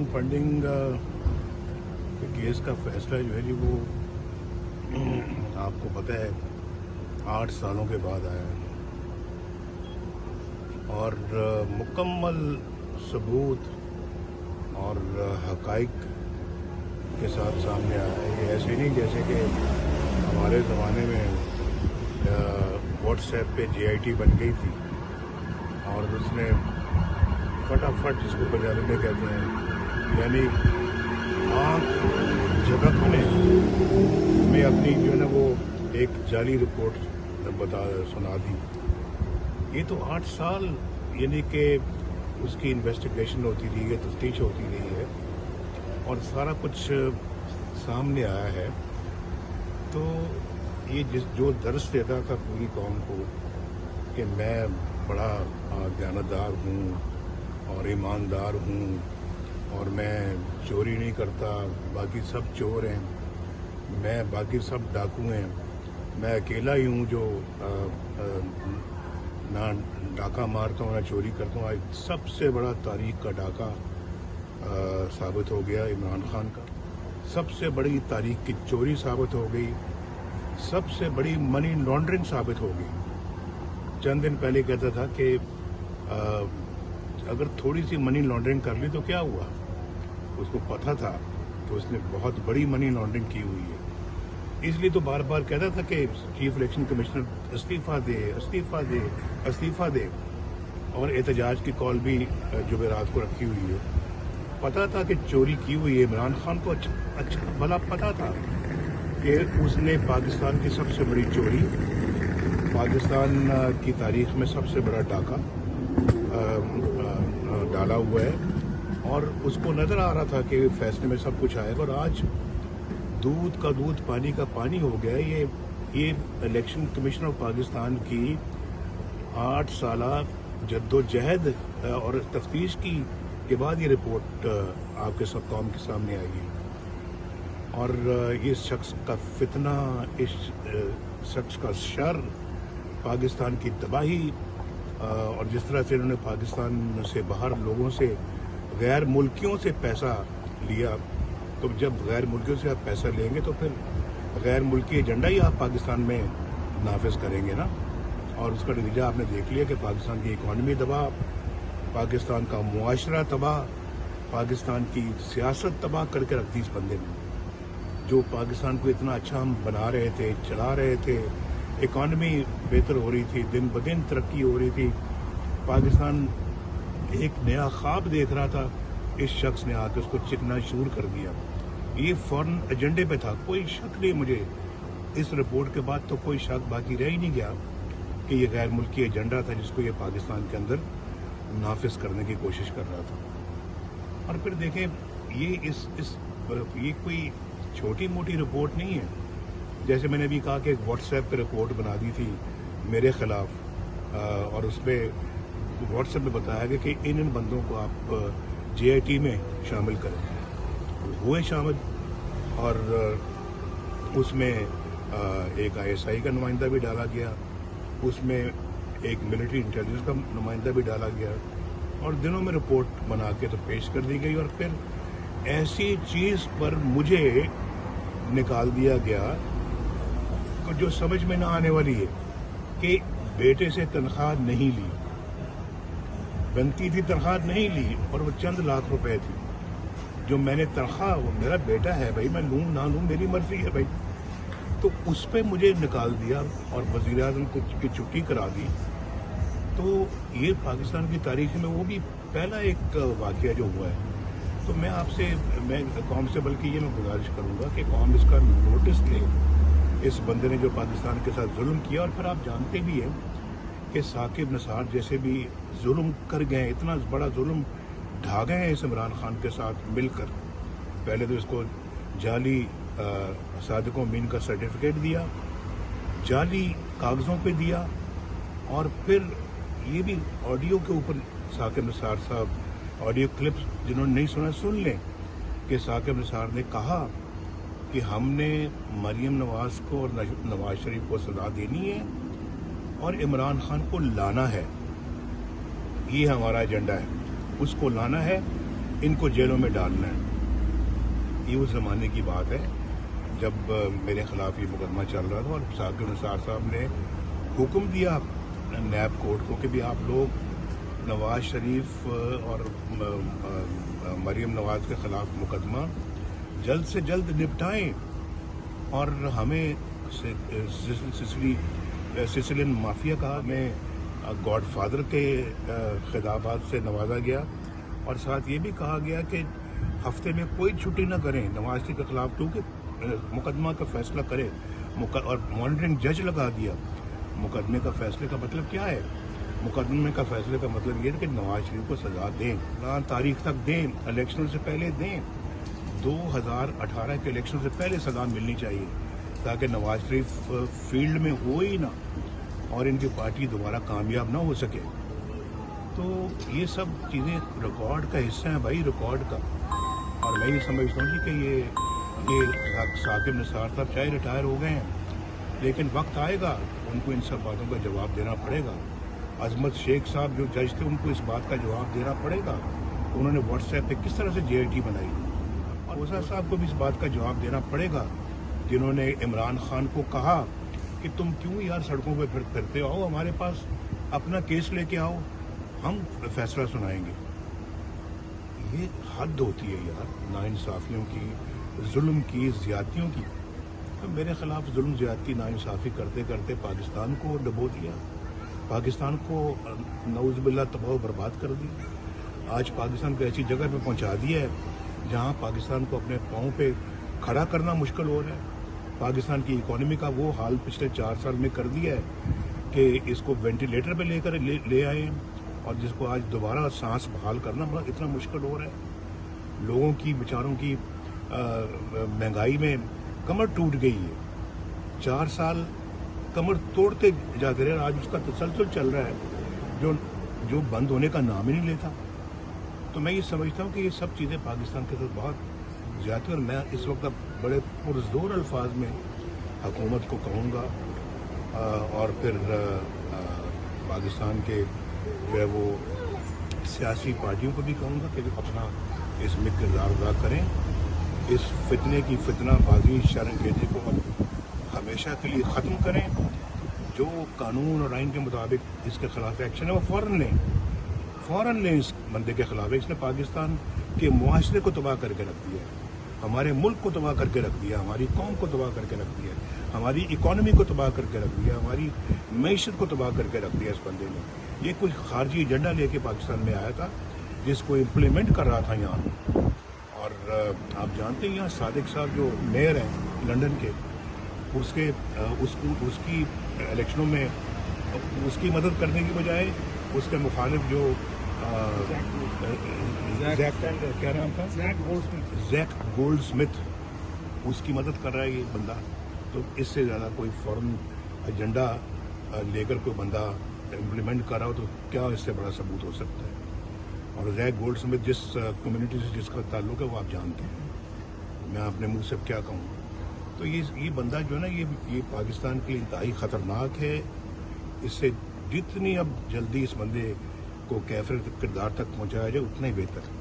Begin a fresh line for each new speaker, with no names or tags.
Pakistan funding के case का फैसला जो है जी वो आपको पता है 8 सालों के बाद आया है और मुकम्मल सबूत और हकाइक के साथ सामने आया है। ये ऐसे नहीं जैसे कि हमारे ज़माने में व्हाट्सएप पे JIT बन गई थी और उसने फटाफट जिसको पंजाबी में कहते हैं यानी आँख झपकने में अपनी जो है ना वो एक जाली रिपोर्ट सुना दी। ये तो 8 साल यानी कि उसकी इन्वेस्टिगेशन होती रही है, तफ्तीश होती रही है और सारा कुछ सामने आया है। तो ये जो दर्स देता था पूरी कौम को कि मैं बड़ा दयानतदार हूँ और ईमानदार हूँ और मैं चोरी नहीं करता, बाकी सब चोर हैं, मैं बाकी सब डाकू हैं, मैं अकेला ही हूँ जो ना डाका मारता हूँ ना चोरी करता हूँ। आज सबसे बड़ा तारीख का डाका साबित हो गया इमरान खान का, सबसे बड़ी तारीख की चोरी साबित हो गई, सबसे बड़ी मनी लॉन्ड्रिंग साबित हो गई। चंद दिन पहले कहता था कि अगर थोड़ी सी मनी लॉन्ड्रिंग कर ली तो क्या हुआ, उसको पता था कि उसने बहुत बड़ी मनी लॉन्ड्रिंग की हुई है, इसलिए तो बार बार कहता था कि चीफ इलेक्शन कमिश्नर इस्तीफा दे इस्तीफा दे इस्तीफा दे और एहतजाज की कॉल भी जुमेरात को रखी हुई है। पता था कि चोरी की हुई है, इमरान खान को अच्छा भला पता था कि उसने पाकिस्तान की सबसे बड़ी चोरी, पाकिस्तान की तारीख में सबसे बड़ा डाका डाला हुआ है और उसको नज़र आ रहा था कि फैसले में सब कुछ आएगा और आज दूध का दूध पानी का पानी हो गया। ये इलेक्शन कमिश्नर ऑफ पाकिस्तान की 8 साला जद्दोजहद और तफ्तीश की के बाद ये रिपोर्ट आपके सब कौम के सामने आई है और इस शख्स का फितना, इस शख्स का शर, पाकिस्तान की तबाही और जिस तरह से इन्होंने पाकिस्तान से बाहर लोगों से, गैर मुल्कियों से पैसा लिया, तो जब गैर मुल्कियों से आप पैसा लेंगे तो फिर गैर मुल्की एजेंडा ही आप पाकिस्तान में नाफिज करेंगे ना। और उसका नतीजा आपने देख लिया कि पाकिस्तान की इकॉनमी तबाह, पाकिस्तान का मुआशरा तबाह, पाकिस्तान की सियासत तबाह करके रख दी इस बंदे ने। जो पाकिस्तान को इतना अच्छा हम बना रहे थे, चला रहे थे, इकॉनमी बेहतर हो रही थी, दिन ब दिन तरक्की हो रही थी, पाकिस्तान एक नया ख्वाब देख रहा था, इस शख्स ने आकर उसको चिकना चूर कर दिया। ये फौरन एजेंडे पे था, कोई शक नहीं मुझे, इस रिपोर्ट के बाद तो कोई शक बाकी रह ही नहीं गया कि ये गैर मुल्की एजेंडा था जिसको ये पाकिस्तान के अंदर नाफिज करने की कोशिश कर रहा था। और फिर देखें ये कोई छोटी मोटी रिपोर्ट नहीं है। जैसे मैंने अभी कहा कि एक व्हाट्सएप पे रिपोर्ट बना दी थी मेरे खिलाफ और उसमें व्हाट्सएप में बताया गया कि इन बंदों को आप JIT में शामिल करें, हुए शामिल और उसमें एक ISI का नुमाइंदा भी डाला गया, उसमें एक मिलिट्री इंटेलिजेंस का नुमाइंदा भी डाला गया और दिनों में रिपोर्ट बना के तो पेश कर दी गई और फिर ऐसी चीज़ पर मुझे निकाल दिया गया जो समझ में ना आने वाली है कि बेटे से तनख्वाह नहीं ली, बनती थी तनख्वाह नहीं ली और वो चंद लाख रुपए थी जो मैंने तनख्वाह, वो मेरा बेटा है भाई, मैं लूँ ना लूँ मेरी मर्जी है भाई, तो उस पर मुझे निकाल दिया और वज़ीर आज़म की छुट्टी करा दी। तो ये पाकिस्तान की तारीख में वो भी पहला एक वाक़या जो हुआ है। तो मैं कौम से बल्कि ये मैं गुजारिश करूँगा कि कौम इसका नोटिस ले, इस बंदे ने जो पाकिस्तान के साथ जुल्म किया। और फिर आप जानते भी हैं कि साकिब निसार जैसे भी जुल्म कर गए, इतना बड़ा जुल्म ढा गए हैं इस इमरान खान के साथ मिलकर। पहले तो इसको जाली सादिक अमीन का सर्टिफिकेट दिया, जाली कागज़ों पे दिया और फिर ये भी ऑडियो के ऊपर साकिब निसार साहब ऑडियो क्लिप्स जिन्होंने नहीं सुना सुन लें कि साकिब निसार ने कहा कि हमने मरीम नवाज को और नवाज शरीफ को सजा देनी है और इमरान खान को लाना है, ये हमारा एजेंडा है, उसको लाना है, ان کو جیلوں میں ڈالنا ہے۔ یہ اس زمانے کی بات ہے جب میرے خلاف یہ مقدمہ چل رہا تھا اور ثاقب نثار صاحب نے حکم دیا نیب کورٹ کو کہ بھی آپ لوگ نواز شریف اور مریم نواز کے خلاف مقدمہ جلد سے جلد نپٹائیں اور ہمیں سسلین مافیا کا ہمیں گاڈ فادر کے خطابات سے نوازا گیا اور ساتھ یہ بھی کہا گیا کہ ہفتے میں کوئی چھٹی نہ کریں نواز شریف کے خلاف کیونکہ مقدمہ کا فیصلہ کرے اور مانیٹرنگ جج لگا دیا۔ مقدمے کا فیصلے کا مطلب کیا ہے؟ مقدمے کا فیصلے کا مطلب یہ ہے کہ نواز شریف کو سزا دیں، تاریخ تک دیں، الیکشن سے پہلے دیں، 2018 کے الیکشن سے پہلے سزا ملنی چاہیے تاکہ نواز شریف فیلڈ میں ہو ہی نہ اور ان کی پارٹی دوبارہ کامیاب نہ ہو سکے۔ تو یہ سب چیزیں ریکارڈ کا حصہ ہیں بھائی، ریکارڈ کا۔ اور میں یہ سمجھتا ہوں کہ یہ ثاقب نثار صاحب چاہے ریٹائر ہو گئے ہیں لیکن وقت آئے گا ان کو ان سب باتوں کا جواب دینا پڑے گا۔ عظمت شیخ صاحب جو جج تھے ان کو اس بات کا جواب دینا پڑے گا انہوں نے واٹس ایپ پہ کس طرح سے JIT بنائی، اور اوزا صاحب کو بھی اس بات کا جواب دینا پڑے گا جنہوں نے عمران خان کو کہا کہ تم کیوں یار سڑکوں پہ پھرتے ہو، ہمارے پاس اپنا کیس لے کے آؤ، ہم فیصلہ سنائیں گے۔ یہ حد ہوتی ہے یار ناانصافیوں کی، ظلم کی، زیادتیوں کی۔ تو میرے خلاف ظلم، زیادتی، ناانصافی کرتے کرتے پاکستان کو ڈبو دیا، پاکستان کو نعوذ باللہ تباہ و برباد کر دیا۔ آج پاکستان کو ایسی جگہ پہ پہنچا دیا ہے جہاں پاکستان کو اپنے پاؤں پہ کھڑا کرنا مشکل ہو رہا ہے۔ پاکستان کی اکانومی کا وہ حال پچھلے 4 سال میں کر دیا ہے کہ اس کو وینٹیلیٹر پہ لے آئے ہیں اور جس کو آج دوبارہ سانس بحال کرنا اتنا مشکل ہو رہا ہے۔ لوگوں کی بیچاروں کی مہنگائی میں کمر ٹوٹ گئی ہے، 4 سال کمر توڑتے جاتے رہے، آج اس کا تسلسل چل رہا ہے جو بند ہونے کا نام ہی نہیں لیتا۔ تو میں یہ سمجھتا ہوں کہ یہ سب چیزیں پاکستان کے ساتھ بہت زیادہ، اور میں اس وقت بڑے پرزور الفاظ میں حکومت کو کہوں گا اور پھر پاکستان کے جو ہے وہ سیاسی پارٹیوں کو بھی کہوں گا کہ اپنا اس میں کردار ادا کریں، اس فتنے کی فتنہ بازی شرانگیزی کو ہمیشہ کے لیے ختم کریں۔ جو قانون اور آئین کے مطابق اس کے خلاف ایکشن ہے وہ فوراً لیں اس بندے کے خلاف۔ اس نے پاکستان کے معاشرے کو تباہ کر کے رکھ دیا ہے، ہمارے ملک کو تباہ کر کے رکھ دیا، ہماری قوم کو تباہ کر کے رکھ دیا، ہماری اکانومی کو تباہ کر کے رکھ دیا، ہماری معیشت کو تباہ کر کے رکھ دیا اس بندے نے۔ یہ کوئی خارجی ایجنڈا لے کے پاکستان میں آیا تھا جس کو امپلیمنٹ کر رہا تھا یہاں۔ اور آپ جانتے ہیں یہاں صادق صاحب جو میئر ہیں لنڈن کے، اس کی الیکشنوں میں اس کی مدد کرنے کی بجائے اس کے مخالف جو کیا نام تھا، زیک گولڈ سمتھ، اس کی مدد کر رہا ہے یہ بندہ۔ تو اس سے زیادہ کوئی فورن ایجنڈا لے کر کوئی بندہ امپلیمنٹ کر رہا ہو تو کیا اس سے بڑا ثبوت ہو سکتا ہے؟ اور زیک گولڈ سمتھ جس کمیونٹی سے جس کا تعلق ہے وہ آپ جانتے ہیں، میں اپنے منہ سے کیا کہوں۔ تو یہ بندہ جو ہے نا یہ پاکستان کے لیے انتہائی خطرناک ہے۔ اس سے جتنی اب جلدی اس بندے کو کیفر کردار تک پہنچایا جائے اتنا ہی بہتر ہے۔